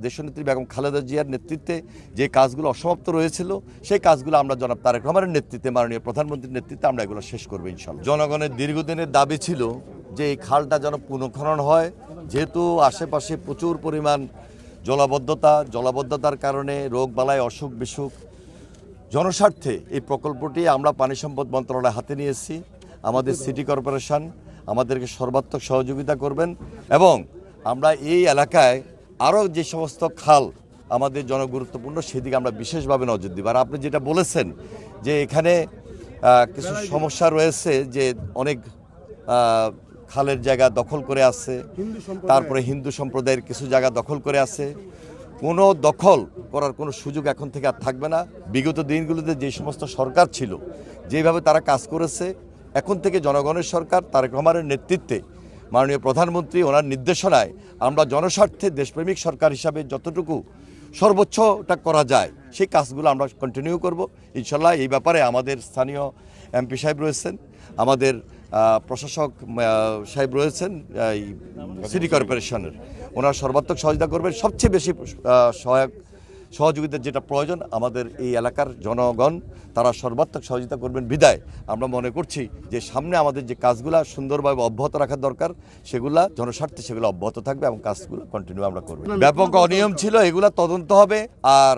দেশনেত্রী বেগম খালেদা জিয়ার নেতৃত্বে যে কাজগুলো অসমাপ্ত রয়েছিল সেই কাজগুলো আমরা জনাব তারেক রহমানের নেতৃত্বে মাননীয় প্রধানমন্ত্রীর নেতৃত্বে আমরা এগুলো শেষ করবো ইনশাআল্লাহ। জনগণের দীর্ঘদিনের দাবি ছিল যে এই খালটা যেন পুনঃখনন হয়, যেহেতু আশেপাশে প্রচুর পরিমাণ জলাবদ্ধতার কারণে রোগবালাই অসুখ বিসুখ, জনস্বার্থে এই প্রকল্পটি আমরা পানি সম্পদ মন্ত্রণালয় হাতে নিয়েছি। আমাদের সিটি কর্পোরেশন আমাদেরকে সর্বাত্মক সহযোগিতা করবেন এবং আমরা এই এলাকায় আরও যে সমস্ত খাল আমাদের জনগুরুত্বপূর্ণ সেদিকে আমরা বিশেষভাবে নজর দিব। আর আপনি যেটা বলেছেন যে এখানে কিছু সমস্যা রয়েছে, যে অনেক খালের জায়গা দখল করে আছে, তারপরে হিন্দু সম্প্রদায়ের কিছু জায়গা দখল করে আছে। কোনো দখল করার কোনো সুযোগ এখন থেকে আর থাকবে না। বিগত দিনগুলোতে যে সমস্ত সরকার ছিল যেভাবে তারা কাজ করেছে, এখন থেকে জনগণের সরকার তারেক রহমানের নেতৃত্বে মাননীয় প্রধানমন্ত্রী ওনার নির্দেশনায় আমরা জনস্বার্থে দেশপ্রেমিক সরকার হিসাবে যতটুকু সর্বোচ্চটা করা যায় সেই কাজগুলো আমরা কন্টিনিউ করব ইনশাল্লাহ। এই ব্যাপারে আমাদের স্থানীয় এমপি সাহেব রয়েছেন, আমাদের প্রশাসক সাহেব রয়েছেন এই সিটি কর্পোরেশনের, ওনারা সর্বাত্মক সহযোগিতা করবেন। সবচেয়ে বেশি সহযোগিতার যেটা প্রয়োজন আমাদের এই এলাকার জনগণ, তারা সর্বাত্মক সহযোগিতা করবেন বিদায় আমরা মনে করছি যে সামনে আমাদের যে কাজগুলো সুন্দরভাবে অব্যাহত রাখার দরকার সেগুলা জনস্বার্থে সেগুলো অব্যাহত থাকবে এবং কাজগুলো কন্টিনিউ আমরা করব। ব্যাপক অনিয়ম ছিল, এগুলা তদন্ত হবে। আর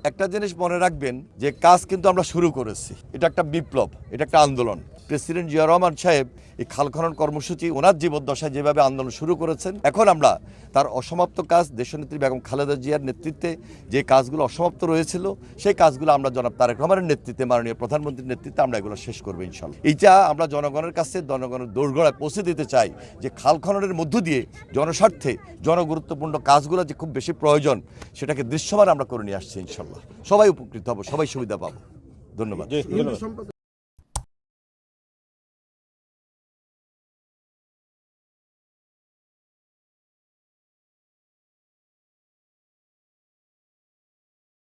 একটা জিনিস মনে রাখবেন যে কাজ কিন্তু আমরা শুরু করেছি, এটা একটা বিপ্লব, এটা একটা আন্দোলন। প্রেসিডেন্ট জিয়া রহমান সাহেব এই খাল খনন কর্মসূচি ওনার জীবদ্দশায় যেভাবে আন্দোলন শুরু করেছেন, এখন আমরা তার অসমাপ্ত কাজ দেশনেত্রী বেগম খালেদা জিয়ার নেতৃত্বে যে কাজগুলো অসমাপ্ত রয়েছিল সেই কাজগুলো আমরা জনাব তারেক রহমানের নেতৃত্বে মাননীয় প্রধানমন্ত্রীর নেতৃত্বে আমরা এগুলো শেষ করবো ইনশাআল্লাহ। এইটা আমরা জনগণের কাছে জনগণের দোরগোড়ায় পৌঁছে দিতে চাই যে খাল খননের মধ্য দিয়ে জনস্বার্থে জনগুরুত্বপূর্ণ কাজগুলো যে খুব বেশি প্রয়োজন সেটাকে দৃশ্যমান আমরা করে নিয়ে আসছি ইনশাআল্লাহ। সবাই উপকৃত হব, সবাই সুবিধা পাবো। ধন্যবাদ।